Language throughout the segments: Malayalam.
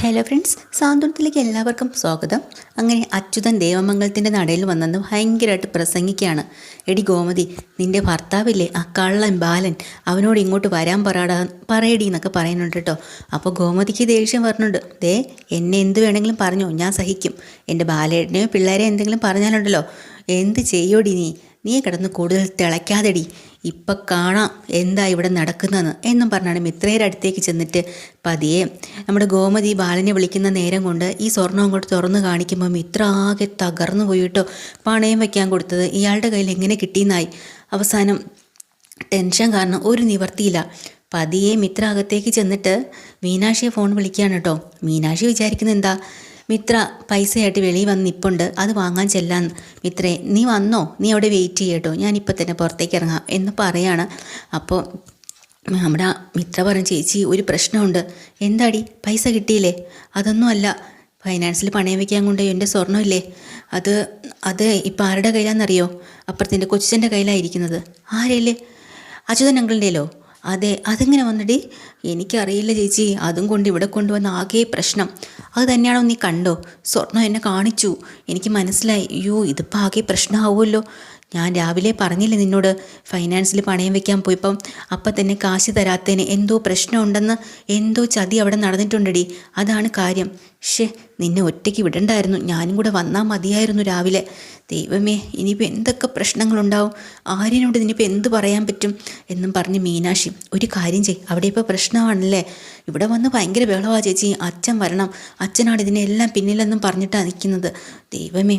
ഹലോ ഫ്രണ്ട്സ്, സാന്ത്വനത്തിലേക്ക് എല്ലാവർക്കും സ്വാഗതം. അങ്ങനെ അച്യുതൻ ദേവമംഗലത്തിൻ്റെ നടയിൽ വന്നെന്ന് ഭയങ്കരമായിട്ട് പ്രസംഗിക്കുകയാണ്. എടി ഗോമതി, നിൻ്റെ ഭർത്താവില്ലേ ആ കള്ളൻ ബാലൻ, അവനോട് ഇങ്ങോട്ട് വരാൻ പറയടി എന്നൊക്കെ പറയുന്നുണ്ട് കേട്ടോ. അപ്പോൾ ഗോമതിക്ക് ദേഷ്യം പറഞ്ഞുണ്ട്. ദേ, എന്നെ എന്ത് വേണമെങ്കിലും പറഞ്ഞോ, ഞാൻ സഹിക്കും. എൻ്റെ ബാലേട്ടനെയോ പിള്ളേരെ എന്തെങ്കിലും പറഞ്ഞാലുണ്ടല്ലോ, എന്ത് ചെയ്യോടി നീ കിടന്ന് കൂടുതൽ തിളയ്ക്കാതെടി, ഇപ്പം കാണാം എന്താ ഇവിടെ നടക്കുന്നതെന്ന് എന്നും പറഞ്ഞാണ് മിത്രയുടെ അടുത്തേക്ക് ചെന്നിട്ട് പതിയെ നമ്മുടെ ഗോമതി ബാലനെ വിളിക്കുന്ന നേരം കൊണ്ട് ഈ സ്വർണ്ണം അങ്ങോട്ട് തുറന്ന് കാണിക്കുമ്പോൾ മിത്ര ആകെ തകർന്നു പോയിട്ടോ. പണയം വയ്ക്കാൻ കൊടുത്തത് ഇയാളുടെ കയ്യിൽ എങ്ങനെ കിട്ടിയെന്നായി. അവസാനം ടെൻഷൻ കാരണം ഒരു നിവർത്തിയില്ല. പതിയെ മിത്ര അകത്തേക്ക് ചെന്നിട്ട് മീനാക്ഷിയെ ഫോൺ വിളിക്കുകയാണ് കേട്ടോ. മീനാക്ഷി വിചാരിക്കുന്നത് എന്താ, മിത്ര പൈസയായിട്ട് വെളിയിൽ വന്ന് നിൽപ്പുണ്ട്, അത് വാങ്ങാൻ ചെല്ലാന്ന്. മിത്രേ, നീ വന്നോ, നീ അവിടെ വെയിറ്റ് ചെയ്യട്ടോ, ഞാനിപ്പോൾ തന്നെ പുറത്തേക്ക് ഇറങ്ങാം എന്ന് പറയാണ്. അപ്പോൾ നമ്മുടെ മിത്ര പറഞ്ഞു, ചേച്ചി ഒരു പ്രശ്നമുണ്ട്. എന്താടി, പൈസ കിട്ടിയില്ലേ? അതൊന്നും അല്ല, ഫൈനാൻസിൽ പണയം വയ്ക്കാൻ കൊണ്ട് എൻ്റെ സ്വർണ്ണമില്ലേ, അത് ഇപ്പം ആരുടെ കയ്യിലാണെന്നറിയോ? അപ്പുറത്തിൻ്റെ കൊച്ചിൻ്റെ കയ്യിലായിരിക്കുന്നത്. ആരല്ലേ? അച്യുതൻ അങ്കിളിൻ്റെയിലോ? അതെ, അതെങ്ങനെ വന്നടി? എനിക്കറിയില്ല ചേച്ചി, അതും കൊണ്ട് ഇവിടെ കൊണ്ടുവന്ന ആകെ പ്രശ്നം. അത് തന്നെയാണോ നീ കണ്ടോ? സ്വർണ്ണം എന്നെ കാണിച്ചു, എനിക്ക് മനസ്സിലായി. അയ്യോ, ഇതിപ്പോൾ ആകെ പ്രശ്നമാവുമല്ലോ. ഞാൻ രാവിലെ പറഞ്ഞില്ലേ നിന്നോട്, ഫൈനാൻസിൽ പണയം വെക്കാൻ പോയപ്പം അപ്പം തന്നെ കാശ് തരാത്തതിന് എന്തോ പ്രശ്നമുണ്ടെന്ന്. എന്തോ ചതി അവിടെ നടന്നിട്ടുണ്ടടി, അതാണ് കാര്യം. നിന്നെ ഒറ്റയ്ക്ക് വിടണ്ടായിരുന്നു, ഞാനും കൂടെ വന്നാൽ മതിയായിരുന്നു രാവിലെ. ദൈവമേ, ഇനിയിപ്പോൾ എന്തൊക്കെ പ്രശ്നങ്ങളുണ്ടാവും, ആര്യനോട് ഇനിയിപ്പോൾ എന്ത് പറയാൻ പറ്റും എന്നും പറഞ്ഞ് മീനാക്ഷി, ഒരു കാര്യം ചെയ്, അവിടെ ഇപ്പോൾ പ്രശ്നമാണല്ലേ, ഇവിടെ വന്ന് ഭയങ്കര ബഹളമാണ് ചേച്ചി, അച്ഛൻ വരണം, അച്ഛനാണ് ഇതിനെല്ലാം പിന്നിലെന്നും പറഞ്ഞിട്ടാണ് നിൽക്കുന്നത്. ദൈവമേ,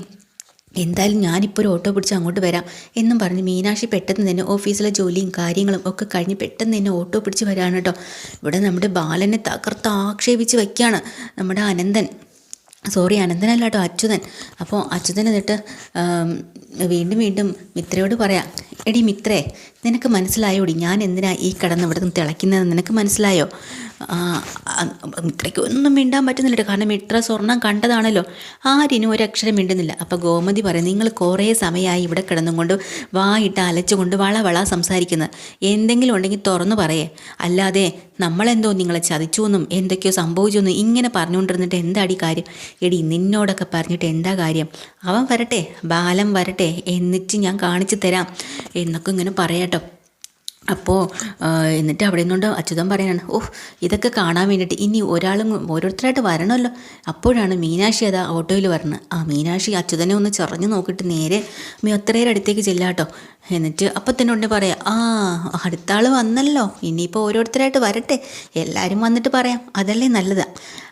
എന്തായാലും ഞാനിപ്പോൾ ഒരു ഓട്ടോ പിടിച്ച് അങ്ങോട്ട് വരാം എന്നും പറഞ്ഞ് മീനാക്ഷി പെട്ടെന്ന് തന്നെ ഓഫീസിലെ ജോലിയും കാര്യങ്ങളും ഒക്കെ കഴിഞ്ഞ് പെട്ടെന്ന് തന്നെ ഓട്ടോ പിടിച്ച് വരാണ് കേട്ടോ. ഇവിടെ നമ്മുടെ ബാലനെ തകർത്ത് ആക്ഷേപിച്ച് വയ്ക്കുകയാണ് നമ്മുടെ അനന്തനല്ല കേട്ടോ, അച്യുതൻ. അപ്പോൾ അച്യുതൻ എന്നിട്ട് വീണ്ടും മിത്രയോട് പറയാം, എടി മിത്രേ, നിനക്ക് മനസ്സിലായോടി ഞാൻ എന്തിനാ ഈ കിടന്ന് ഇവിടെ നിന്ന് തിളയ്ക്കുന്നതെന്ന് നിനക്ക് മനസ്സിലായോ? മിത്രയ്ക്ക് ഒന്നും മിണ്ടാൻ പറ്റുന്നില്ല, കാരണം മിത്ര സ്വർണം കണ്ടതാണല്ലോ. ആരിനും ഒരക്ഷരം മിണ്ടുന്നില്ല. അപ്പോൾ ഗോമതി പറയും, നിങ്ങൾ കുറേ സമയമായി ഇവിടെ കിടന്നും കൊണ്ട് വായിട്ട് അലച്ചുകൊണ്ട് വള സംസാരിക്കുന്നത്, എന്തെങ്കിലും ഉണ്ടെങ്കിൽ തുറന്നു പറയേ, അല്ലാതെ നമ്മളെന്തോ നിങ്ങളെ ചതിച്ചു എന്നും എന്തൊക്കെയോ സംഭവിച്ചു എന്നും ഇങ്ങനെ പറഞ്ഞുകൊണ്ടിരുന്നിട്ട് എന്താടി കാര്യം? എടി, നിന്നോടൊക്കെ പറഞ്ഞിട്ട് എന്താ കാര്യം? അവൻ വരട്ടെ, ബാലൻ വരട്ടെ, എന്നിട്ട് ഞാൻ കാണിച്ചു തരാം എന്നൊക്കെ ഇങ്ങനെ പറയാട്ടോ. അപ്പോൾ എന്നിട്ട് അവിടെ നിന്നുകൊണ്ട് അച്യുതൻ പറയാനാണ്, ഇതൊക്കെ കാണാൻ വേണ്ടിയിട്ട് ഇനി ഓരോരുത്തരായിട്ട് വരണമല്ലോ. അപ്പോഴാണ് മീനാക്ഷി അതാ ഓട്ടോയിൽ വരണം. മീനാക്ഷി അച്യുതനെ ഒന്ന് ചെറഞ്ഞു നോക്കിയിട്ട് നേരെ മിത്രയുടെ അടുത്തേക്ക് ചെല്ലാട്ടോ. എന്നിട്ട് അപ്പം തന്നെ ഉടനെ പറയാം, അടുത്ത ആൾ വന്നല്ലോ, ഇനിയിപ്പോൾ ഓരോരുത്തരായിട്ട് വരട്ടെ, എല്ലാവരും വന്നിട്ട് പറയാം, അതല്ലേ നല്ലത്.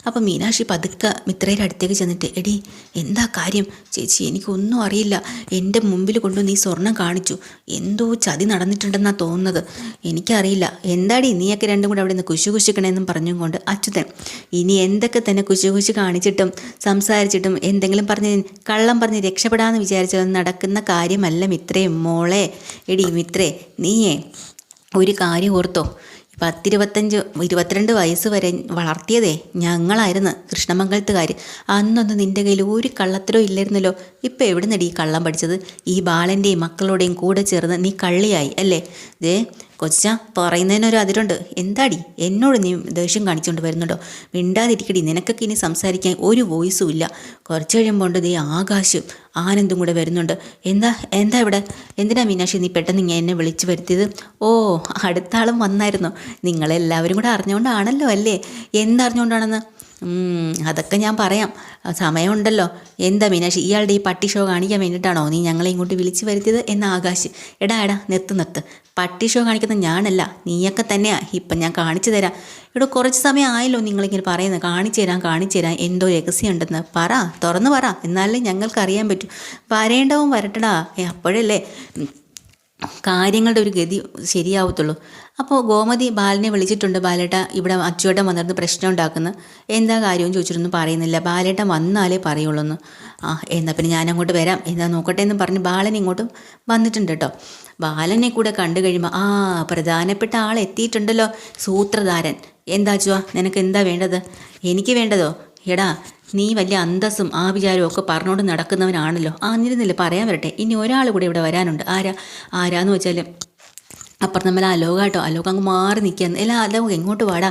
അപ്പം മീനാക്ഷി പതുക്കെ മിത്രയുടെ അടുത്തേക്ക് ചെന്നിട്ട്, എടി എന്താ കാര്യം? ചേച്ചി, എനിക്കൊന്നും അറിയില്ല, എൻ്റെ മുമ്പിൽ കൊണ്ട് നീ സ്വർണം കാണിച്ചു, എന്തോ ചതി നടന്നിട്ടുണ്ടെന്നാണ് തോന്നുന്നത്, എനിക്കറിയില്ല. എന്താടി നീയൊക്കെ രണ്ടും കൂടെ അവിടെ നിന്ന് കുശിക്കണമെന്നും പറഞ്ഞും കൊണ്ട് അച്യുതൻ, ഇനി എന്തൊക്കെ തന്നെ കുശി കാണിച്ചിട്ടും സംസാരിച്ചിട്ടും എന്തെങ്കിലും കള്ളം പറഞ്ഞ് രക്ഷപ്പെടാമെന്ന് വിചാരിച്ചത് നടക്കുന്ന കാര്യമല്ല മിത്രേ മോളെ. എടി മിത്രേ, നീയേ ഒരു കാര്യം ഓർത്തോ, 22 വയസ്സ് വരെ വളർത്തിയതേ ഞങ്ങളായിരുന്നു കൃഷ്ണമംഗലത്തുകാർ. അന്നൊന്നും നിൻ്റെ കയ്യിൽ ഒരു കള്ളത്തരോ ഇല്ലായിരുന്നല്ലോ. ഇപ്പം എവിടെ നിന്നടി ഈ കള്ളം പഠിച്ചത്? ഈ ബാലൻ്റെയും മക്കളുടെയും കൂടെ ചേർന്ന് നീ കള്ളിയായി അല്ലേ? ദേ കൊച്ചാ, പറയുന്നതിനൊരു അതിരുണ്ട്. എന്താടി എന്നോട് നീ ദേഷ്യം കാണിച്ചുകൊണ്ട് വരുന്നുണ്ടോ? മിണ്ടാതിരിക്കടി, നിനക്കൊക്കെ ഇനി സംസാരിക്കാൻ ഒരു വോയിസും ഇല്ല. കുറച്ച് കഴിയുമ്പോൾ ദേ ആകാശും ആനന്ദും കൂടെ വരുന്നുണ്ട്. എന്താ ഇവിടെ? എന്തിനാ മീനാക്ഷി നീ പെട്ടെന്ന് എന്നെ വിളിച്ചു വരുത്തിയത്? അടുത്ത ആളും വന്നായിരുന്നു. നിങ്ങളെല്ലാവരും കൂടെ അറിഞ്ഞുകൊണ്ടാണല്ലോ അല്ലേ? എന്തറിഞ്ഞുകൊണ്ടാണെന്ന്? അതൊക്കെ ഞാൻ പറയാം, സമയമുണ്ടല്ലോ. എന്താ മീനാക്ഷി, ഇയാളുടെ ഈ പട്ടി ഷോ കാണിക്കാൻ വേണ്ടിയിട്ടാണോ നീ ഞങ്ങളെ ഇങ്ങോട്ട് വിളിച്ചു വരുത്തിയത് എന്ന് ആകാശ്. എടാ നിർത്ത്, പട്ടി ഷോ കാണിക്കുന്നത് ഞാനല്ല, നീയൊക്കെ തന്നെയാ. ഇപ്പം ഞാൻ കാണിച്ചു തരാം. ഇവിടെ കുറച്ച് സമയം ആയല്ലോ നിങ്ങളിങ്ങനെ പറയുന്നത്, കാണിച്ചു തരാം എന്തോ രഹസ്യമുണ്ടെന്ന്. തുറന്നു പറ, എന്നാലേ ഞങ്ങൾക്ക് അറിയാൻ പറ്റൂ. വരേണ്ടവും വരട്ടടാ, അപ്പോഴല്ലേ കാര്യങ്ങളുടെ ഒരു ഗതി ശരിയാവത്തുള്ളൂ. അപ്പോൾ ഗോമതി ബാലനെ വിളിച്ചിട്ടുണ്ട്. ബാലേട്ട ഇവിടെ അച്ചുവേട്ടൻ വന്നിരുന്ന് പ്രശ്നം ഉണ്ടാക്കുന്നു, എന്താ കാര്യമെന്ന് ചോദിച്ചിട്ടൊന്നും പറയുന്നില്ല. ബാലേട്ടൻ വന്നാലേ പറയുള്ളൂ. എന്നാൽ പിന്നെ ഞാൻ അങ്ങോട്ട് വരാം, എന്താ നോക്കട്ടെ എന്ന് പറഞ്ഞ് ബാലൻ ഇങ്ങോട്ടും വന്നിട്ടുണ്ട് കേട്ടോ. ബാലനെ കൂടെ കണ്ടു കഴിയുമ്പോൾ പ്രധാനപ്പെട്ട ആൾ എത്തിയിട്ടുണ്ടല്ലോ, സൂത്രധാരൻ. എന്താ അച്ചുവാ, നിനക്ക് എന്താ വേണ്ടത്? എനിക്ക് വേണ്ടതോ? എടാ, നീ വലിയ അന്തസ്സും വിചാരവും ഒക്കെ പറഞ്ഞുകൊണ്ട് നടക്കുന്നവനാണല്ലോ. എന്നിരുന്നില്ല, പറയാൻ വരട്ടെ. ഇനി ഒരാൾ കൂടെ ഇവിടെ വരാനുണ്ട്. ആരാന്ന് വെച്ചാൽ അപ്പുറം നമ്മൾ അലോക കേട്ടോ. അലോക അങ്ങ് മാറി നിൽക്കുകയാണ്. അലോക എങ്ങോട്ട് വാടാ,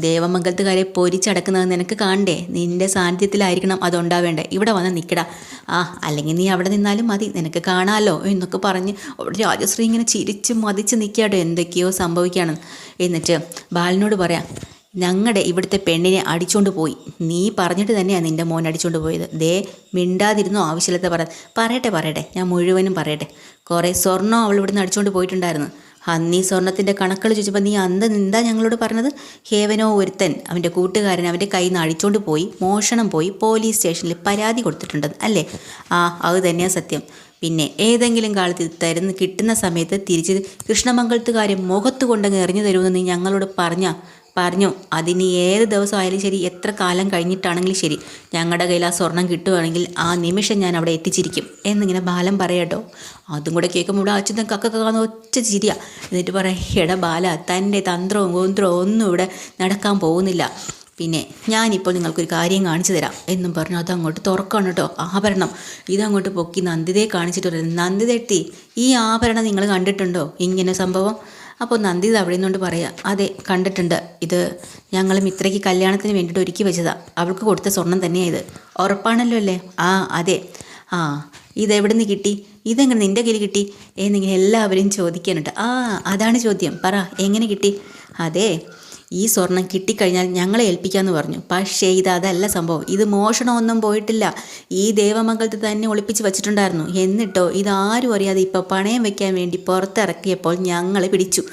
ദേവമംഗലത്തുകാരെ പൊരിച്ചടക്കുന്നത് നിനക്ക് കാണണ്ടേ? നിൻ്റെ സാന്നിധ്യത്തിലായിരിക്കണം അതുണ്ടാവേണ്ടേ. ഇവിടെ വന്ന് നിൽക്കടാ. അല്ലെങ്കിൽ നീ അവിടെ നിന്നാലും മതി, നിനക്ക് കാണാമല്ലോ എന്നൊക്കെ പറഞ്ഞ് രാജശ്രീ ഇങ്ങനെ ചിരിച്ച് മതിച്ച് നിൽക്കാട്ടോ, എന്തൊക്കെയോ സംഭവിക്കുകയാണ്. എന്നിട്ട് ബാലനോട് പറയാം, ഞങ്ങളുടെ ഇവിടുത്തെ പെണ്ണിനെ അടിച്ചുകൊണ്ട് പോയി. നീ പറഞ്ഞിട്ട് തന്നെയാണ് നിൻ്റെ മോൻ അടിച്ചുകൊണ്ട് പോയത്. മിണ്ടാതിരുന്നോ? ആവശ്യമില്ലാത്ത പറയട്ടെ, ഞാൻ മുഴുവനും പറയട്ടെ. കുറേ സ്വർണ്ണം അവൾ ഇവിടുന്ന് അടിച്ചുകൊണ്ട് പോയിട്ടുണ്ടായിരുന്നു. അന്ന് ഈ സ്വർണ്ണത്തിൻ്റെ കണക്കുകൾ ചോദിച്ചപ്പോൾ നീ അന്ന് എന്താ ഞങ്ങളോട് പറഞ്ഞത്? ഹേവനോ ഒരുത്തൻ അവൻ്റെ കൂട്ടുകാരൻ അവൻ്റെ കയ്യിൽ നിന്ന് അടിച്ചുകൊണ്ട് പോയി, മോഷണം പോയി, പോലീസ് സ്റ്റേഷനിൽ പരാതി കൊടുത്തിട്ടുണ്ടെന്ന് അല്ലേ? അത് തന്നെയാണ് സത്യം. പിന്നെ ഏതെങ്കിലും കാലത്ത് കിട്ടുന്ന സമയത്ത് തിരിച്ച് കൃഷ്ണമംഗലത്തുകാരെ മുഖത്ത് കൊണ്ടങ്ങ് എറിഞ്ഞു തരുമെന്ന് നീ ഞങ്ങളോട് പറഞ്ഞു. അതിന് ഏത് ദിവസം ആയാലും ശരി, എത്ര കാലം കഴിഞ്ഞിട്ടാണെങ്കിലും ശരി, ഞങ്ങളുടെ കയ്യിൽ ആ സ്വർണം കിട്ടുകയാണെങ്കിൽ ആ നിമിഷം ഞാൻ അവിടെ എത്തിച്ചിരിക്കും എന്നിങ്ങനെ ബാലൻ പറയാട്ടോ. അതും കൂടെ കേൾക്കുമ്പോൾ ഇവിടെ അച്ഛൻ കക്കക്കാന്ന് ഒറ്റ ചിരിയാ. എന്നിട്ട് പറയാം, എടാ ബാല, തൻ്റെ തന്ത്രവും ഗോന്ത്രവും ഒന്നും ഇവിടെ നടക്കാൻ പോകുന്നില്ല. പിന്നെ ഞാനിപ്പോൾ നിങ്ങൾക്കൊരു കാര്യം കാണിച്ചു തരാം എന്നും പറഞ്ഞു അതങ്ങോട്ട് തുറക്കണം കേട്ടോ. ആഭരണം ഇതങ്ങോട്ട് പൊക്കി നന്ദിതയെ കാണിച്ചിട്ട് പറയുന്നത്, നന്ദിതേട്ടി, ഈ ആഭരണം നിങ്ങൾ കണ്ടിട്ടുണ്ടോ? ഇങ്ങനെ സംഭവം. അപ്പോൾ നന്ദിത അവിടെ നിന്നുകൊണ്ട് പറയാം, അതെ കണ്ടിട്ടുണ്ട്. ഇത് ഞങ്ങൾ മിത്രയ്ക്ക് കല്യാണത്തിന് വേണ്ടിയിട്ട് ഒരുക്കി വെച്ചതാണ്. അവൾക്ക് കൊടുത്ത സ്വർണം തന്നെയാണ് ഇത്. ഉറപ്പാണല്ലോ അല്ലേ? അതെ. ഇതെവിടെ നിന്ന് കിട്ടി? ഇതെങ്ങനെ നിൻ്റെ കയ്യിൽ കിട്ടി എന്നിങ്ങനെ എല്ലാവരും ചോദിക്കാനുണ്ട്. അതാണ് ചോദ്യം. പറ, എങ്ങനെ കിട്ടി? അതെ, ഈ സ്വർണം കിട്ടിക്കഴിഞ്ഞാൽ ഞങ്ങളെ ഏൽപ്പിക്കാമെന്ന് പറഞ്ഞു. പക്ഷേ അതല്ല സംഭവം. ഇത് മോഷണമൊന്നും പോയിട്ടില്ല. ഈ ദേവമംഗലത്ത് തന്നെ ഒളിപ്പിച്ച് വച്ചിട്ടുണ്ടായിരുന്നു. എന്നിട്ടോ ഇതാരും അറിയാതെ ഇപ്പോൾ പണയം വെക്കാൻ വേണ്ടി പുറത്തിറക്കിയപ്പോൾ ഞങ്ങളെ പിടിച്ചു.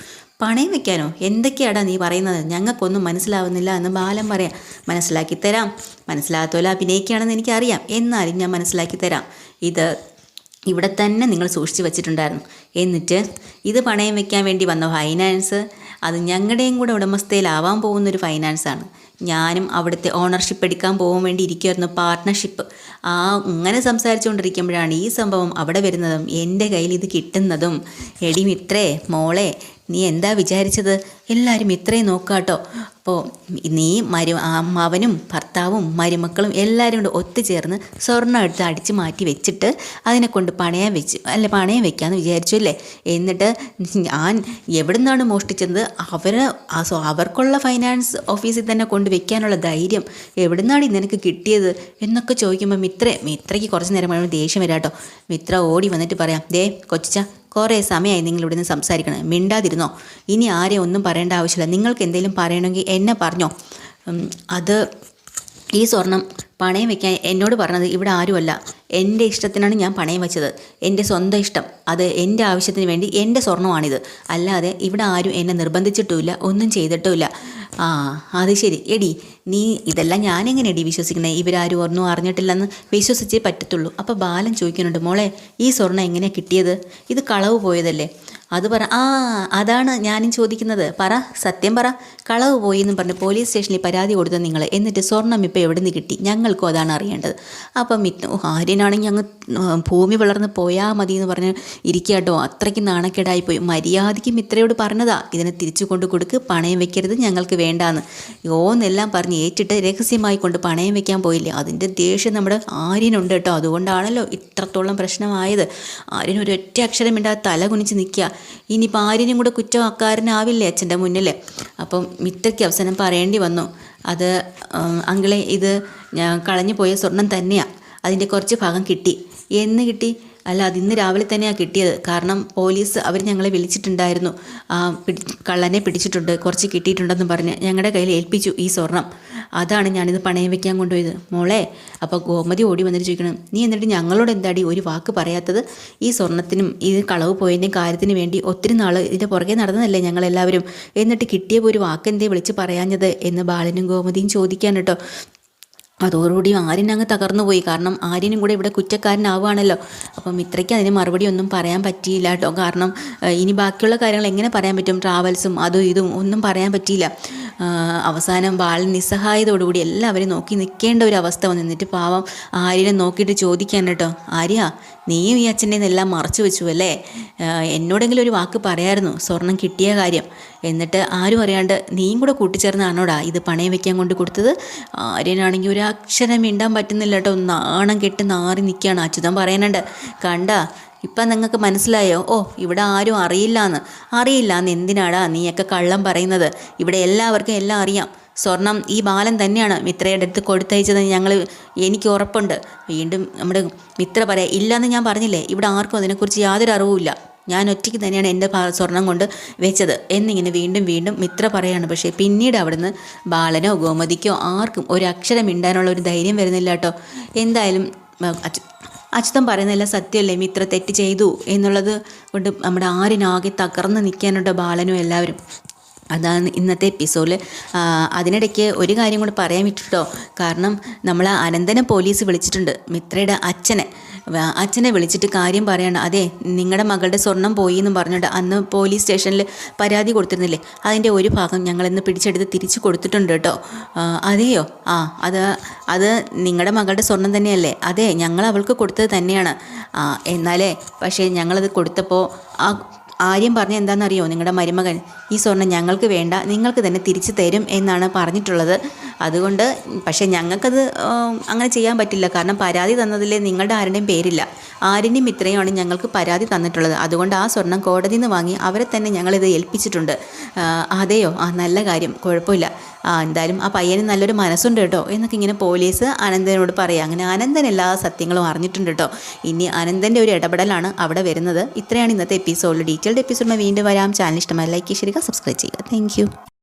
പണയം വെക്കാനോ? എന്തൊക്കെയാടാ നീ പറയുന്നത്? ഞങ്ങൾക്കൊന്നും മനസ്സിലാവുന്നില്ല എന്ന് ബാലൻ പറയാം. മനസ്സിലാക്കി തരാം. മനസ്സിലാകത്തോല അഭിനയിക്കുകയാണെന്ന് എനിക്കറിയാം, എന്നാലും ഞാൻ മനസ്സിലാക്കി തരാം. ഇത് ഇവിടെ തന്നെ നിങ്ങൾ സൂക്ഷിച്ച് വെച്ചിട്ടുണ്ടായിരുന്നു. എന്നിട്ട് ഇത് പണയം വെക്കാൻ വേണ്ടി വന്ന ഫൈനാൻസ് അത് ഞങ്ങളുടെയും കൂടെ ഉടമസ്ഥയിലാവാൻ പോകുന്നൊരു ഫൈനാൻസാണ്. ഞാനും അവിടുത്തെ ഓണർഷിപ്പ് എടുക്കാൻ പോകാൻ വേണ്ടി ഇരിക്കുമായിരുന്നു, പാർട്ട്ണർഷിപ്പ്. അങ്ങനെ സംസാരിച്ചുകൊണ്ടിരിക്കുമ്പോഴാണ് ഈ സംഭവം അവിടെ വരുന്നതും എൻ്റെ കയ്യിൽ ഇത് കിട്ടുന്നതും. എടി മിത്രേ, മോളെ, നീ എന്താ വിചാരിച്ചത്? എല്ലാവരും ഇത്രയും നോക്കാട്ടോ. അപ്പോൾ നീ അവനും ഭർത്താവും മരുമക്കളും എല്ലാവരും കൂടെ ഒത്തുചേർന്ന് സ്വർണ്ണം എടുത്ത് അടിച്ച് മാറ്റി വെച്ചിട്ട് അതിനെ കൊണ്ട് പണയം വെക്കാമെന്ന് വിചാരിച്ചു അല്ലേ? എന്നിട്ട് ഞാൻ എവിടെ നിന്നാണ് മോഷ്ടിച്ചത്? അവർക്കുള്ള ഫൈനാൻസ് ഓഫീസിൽ തന്നെ കൊണ്ട് വെക്കാനുള്ള ധൈര്യം എവിടെ നിന്നാണ് നിനക്ക് കിട്ടിയത് എന്നൊക്കെ ചോദിക്കുമ്പോൾ മിത്രയ്ക്ക് കുറച്ച് നേരം കഴിയുമ്പോൾ ദേഷ്യം വരാട്ടോ. മിത്ര ഓടി വന്നിട്ട് പറയാം, കൊച്ചിച്ച, കുറേ സമയമായി നിങ്ങളിവിടെ നിന്ന് സംസാരിക്കണം, മിണ്ടാതിരുന്നോ? ഇനി ആരെയും ഒന്നും പറയേണ്ട ആവശ്യമില്ല. നിങ്ങൾക്ക് എന്തെങ്കിലും പറയണമെങ്കിൽ എന്നെ പറഞ്ഞോ. ഈ സ്വർണം പണയം വെക്കാൻ എന്നോട് പറഞ്ഞത് ഇവിടെ ആരുമല്ല. എൻ്റെ ഇഷ്ടത്തിനാണ് ഞാൻ പണയം വെച്ചത്. എൻ്റെ സ്വന്തം ഇഷ്ടം. അത് എൻ്റെ ആവശ്യത്തിന് വേണ്ടി എൻ്റെ സ്വർണ്ണമാണിത്. അല്ലാതെ ഇവിടെ ആരും എന്നെ നിർബന്ധിച്ചിട്ടുമില്ല, ഒന്നും ചെയ്തിട്ടുമില്ല. അത് ശരി. എടി, നീ ഇതെല്ലാം ഞാനെങ്ങനെയടി വിശ്വസിക്കുന്നത്? ഇവരാരും ഒന്നും അറിഞ്ഞിട്ടില്ലെന്ന് വിശ്വസിച്ചേ പറ്റത്തുള്ളൂ. അപ്പോൾ ബാലൻ ചോദിക്കുന്നുണ്ട്, മോളെ, ഈ സ്വർണ്ണം എങ്ങനെയാണ് കിട്ടിയത്? ഇത് കളവ് പോയതല്ലേ? അത് പറ. അതാണ് ഞാനും ചോദിക്കുന്നത്. പറ, സത്യം പറ. കളവ് പോയി എന്നും പറഞ്ഞ് പോലീസ് സ്റ്റേഷനിൽ പരാതി കൊടുത്തത് നിങ്ങൾ. എന്നിട്ട് സ്വർണം ഇപ്പോൾ എവിടെ നിന്ന് കിട്ടി? ഞങ്ങൾക്കും അതാണ് അറിയേണ്ടത്. അപ്പം ആര്യനാണെങ്കിൽ അങ്ങ് ഭൂമി വളർന്ന് പോയാൽ മതി എന്ന് പറഞ്ഞ് ഇരിക്കാട്ടോ. അത്രയ്ക്ക് നാണക്കേടായിപ്പോയി. മര്യാദയ്ക്ക് മിത്രയോട് പറഞ്ഞതാ, ഇതിനെ തിരിച്ചു കൊണ്ട് കൊടുക്ക്, പണയം വെക്കരുത്, ഞങ്ങൾക്ക് വേണ്ടാന്ന്. എന്നെല്ലാം പറഞ്ഞ് ഏറ്റിട്ട് രഹസ്യമായി കൊണ്ട് പണയം വെക്കാൻ പോയില്ലേ? അതിൻ്റെ ദേഷ്യം നമ്മുടെ ആര്യനുണ്ട് കേട്ടോ. അതുകൊണ്ടാണല്ലോ ഇത്രത്തോളം പ്രശ്നമായത്. ആര്യൻ ഒരൊറ്റ അക്ഷരം മിണ്ടാതെ തല കുനിച്ച് നിൽക്കുക. ഇനിയിപ്പോൾ ആര്യനും കൂടെ കുറ്റക്കാരനാവില്ലേ അച്ഛൻ്റെ മുന്നിൽ? അപ്പം മിത്രയ്ക്ക് അവസാനം പറയേണ്ടി വന്നു, അത് അങ്കിളെ, ഇത് ഞാൻ കളഞ്ഞു പോയ സ്വർണം തന്നെയാണ്. അതിൻ്റെ കുറച്ച് ഭാഗം കിട്ടി. എന്ന് കിട്ടി? അല്ല, അതിന്ന് രാവിലെ തന്നെയാണ് കിട്ടിയത്. കാരണം പോലീസ് അവർ ഞങ്ങളെ വിളിച്ചിട്ടുണ്ടായിരുന്നു. കള്ളനെ പിടിച്ചിട്ടുണ്ട്, കുറച്ച് കിട്ടിയിട്ടുണ്ടെന്ന് പറഞ്ഞ് ഞങ്ങളുടെ കയ്യിൽ ഏൽപ്പിച്ചു ഈ സ്വർണം. അതാണ് ഞാനിത് പണയം വെക്കാൻ കൊണ്ടുപോയത്. മോളെ, അപ്പോൾ ഗോമതി ഓടി വന്നിട്ട് ചോദിക്കണം, നീ എന്നിട്ട് ഞങ്ങളോട് എന്താടി ഒരു വാക്ക് പറയാത്തത്? ഈ സ്വർണത്തിനും ഇത് കളവ് പോയതിൻ്റെയും കാര്യത്തിന് വേണ്ടി ഒത്തിരി നാൾ ഇതിൻ്റെ പുറകെ നടന്നതല്ലേ ഞങ്ങളെല്ലാവരും? എന്നിട്ട് കിട്ടിയപ്പോൾ ഒരു വാക്കെന്തേ വിളിച്ച് പറയാഞ്ഞത് എന്ന് ബാലനും ഗോമതിയും ചോദിക്കാൻ കേട്ടോ. അതോടുകൂടി ആര്യൻ അങ്ങ് തകർന്നു പോയി. കാരണം ആര്യനും കൂടെ ഇവിടെ കുറ്റക്കാരനാവുകയാണല്ലോ. അപ്പം മിത്രയ്ക്ക് അതിന് മറുപടി ഒന്നും പറയാൻ പറ്റിയില്ല കേട്ടോ. കാരണം ഇനി ബാക്കിയുള്ള കാര്യങ്ങൾ എങ്ങനെ പറയാൻ പറ്റും? ട്രാവൽസും അതും ഇതും ഒന്നും പറയാൻ പറ്റിയില്ല. അവസാനം ബാലൻ നിസ്സഹായതയോടുകൂടി എല്ലാവരും നോക്കി നിൽക്കേണ്ട ഒരു അവസ്ഥ വന്നിട്ട് പാവം ആര്യനെ നോക്കിയിട്ട് ചോദിക്കാൻ കേട്ടോ, ആര്യ, നീയും ഈ അച്ഛൻ്റെ എല്ലാം മറച്ചു വെച്ചു അല്ലേ? എന്നോടെങ്കിലും ഒരു വാക്ക് പറയായിരുന്നു സ്വർണം കിട്ടിയ കാര്യം. എന്നിട്ട് ആരും അറിയാണ്ട് നീയും കൂടെ കൂട്ടിച്ചേർന്നാണോടാ ഇത് പണയം വെക്കാൻ കൊണ്ട് കൊടുത്തത്? ആര്യനാണെങ്കിൽ ഒരു അക്ഷരം മിണ്ടാൻ പറ്റുന്നില്ല കേട്ടോ. നാണം കെട്ട് നാറി നിൽക്കുകയാണ്. അച്യുതൻ പറയാനുണ്ട്, കണ്ട ഇപ്പം നിങ്ങൾക്ക് മനസ്സിലായോ? ഇവിടെ ആരും അറിയില്ലാന്ന് എന്തിനാടാ നീയൊക്കെ കള്ളം പറയുന്നത്? ഇവിടെ എല്ലാവർക്കും എല്ലാം അറിയാം. സ്വർണം ഈ ബാലൻ തന്നെയാണ് മിത്രയുടെ അടുത്ത് കൊടുത്തയച്ചത് എനിക്ക് ഉറപ്പുണ്ട്. വീണ്ടും നമ്മുടെ മിത്ര പറയാം, ഇല്ലയെന്ന് ഞാൻ പറഞ്ഞില്ലേ, ഇവിടെ ആർക്കും അതിനെക്കുറിച്ച് യാതൊരു അറിവുമില്ല, ഞാൻ ഒറ്റയ്ക്ക് തന്നെയാണ് എൻ്റെ സ്വർണം കൊണ്ട് വെച്ചത് എന്നിങ്ങനെ വീണ്ടും വീണ്ടും മിത്ര പറയാണ്. പക്ഷേ പിന്നീട് അവിടുന്ന് ബാലനോ ഗോമതിക്കോ ആർക്കും ഒരു അക്ഷരം മിണ്ടാനുള്ള ഒരു ധൈര്യം വരുന്നില്ല കേട്ടോ. എന്തായാലും അച്യുതൻ പറയുന്നതെല്ലാം സത്യമല്ലേ, മിത്ര തെറ്റ് ചെയ്തു എന്നുള്ളത് കൊണ്ട് നമ്മുടെ ആരിനാകെ തകർന്ന് നിൽക്കാനുണ്ട് ബാലനും എല്ലാവരും. അതാണ് ഇന്നത്തെ എപ്പിസോഡിൽ. അതിനിടയ്ക്ക് ഒരു കാര്യം കൂടി പറയാൻ വിട്ടിട്ടോ. കാരണം നമ്മൾ അനന്തനെ പോലീസ് വിളിച്ചിട്ടുണ്ട്, മിത്രയുടെ അച്ഛനെ വിളിച്ചിട്ട് കാര്യം പറയാണ്. അതെ, നിങ്ങളുടെ മകളുടെ സ്വർണം പോയി എന്നും പറഞ്ഞിട്ട് അന്ന് പോലീസ് സ്റ്റേഷനിൽ പരാതി കൊടുത്തിരുന്നില്ലേ, അതിൻ്റെ ഒരു ഭാഗം ഞങ്ങളിന്ന് പിടിച്ചെടുത്ത് തിരിച്ചു കൊടുത്തിട്ടുണ്ട് കേട്ടോ. അതെയോ? അത് നിങ്ങളുടെ മകളുടെ സ്വർണം തന്നെയല്ലേ? അതെ, ഞങ്ങൾ അവൾക്ക് കൊടുത്തത് തന്നെയാണ്. എന്നാലേ പക്ഷേ ഞങ്ങളത് കൊടുത്തപ്പോൾ ആര്യം പറഞ്ഞ എന്താണെന്നറിയോ, നിങ്ങളുടെ മരുമകൻ ഈ സ്വർണ്ണം ഞങ്ങൾക്ക് വേണ്ട, നിങ്ങൾക്ക് തന്നെ തിരിച്ചു തരും എന്നാണ് പറഞ്ഞിട്ടുള്ളത്. അതുകൊണ്ട് പക്ഷേ ഞങ്ങൾക്കത് അങ്ങനെ ചെയ്യാൻ പറ്റില്ല. കാരണം പരാതി തന്നതിൽ നിങ്ങളുടെ ആരുടെയും പേരില്ല, ആരിൻ്റെയും മിത്രയുമാണ് ഞങ്ങൾക്ക് പരാതി തന്നിട്ടുള്ളത്. അതുകൊണ്ട് ആ സ്വർണം കോടതിയിൽ നിന്ന് വാങ്ങി അവരെ തന്നെ ഞങ്ങളിത് ഏൽപ്പിച്ചിട്ടുണ്ട്. അതെയോ? നല്ല കാര്യം, കുഴപ്പമില്ല. എന്തായാലും ആ പയ്യന് നല്ലൊരു മനസ്സുണ്ട് കേട്ടോ എന്നൊക്കെ ഇങ്ങനെ പോലീസ് അനന്തനോട് പറയാം. അങ്ങനെ അനന്തൻ എല്ലാ സത്യങ്ങളും അറിഞ്ഞിട്ടുണ്ട് കേട്ടോ. ഇനി അനന്തൻ്റെ ഒരു ഇടപെടലാണ് അവിടെ വരുന്നത്. ഇത്രയാണ് ഇന്നത്തെ എപ്പിസോഡിൽ. ഡീറ്റെയിൽഡ് എപ്പിസോഡിൽ വീണ്ടും വരാം. ചാനൽ ഇഷ്ടമായി ലൈക്ക് ചെയ്യുക, സബ്സ്ക്രൈബ് ചെയ്യുക. താങ്ക്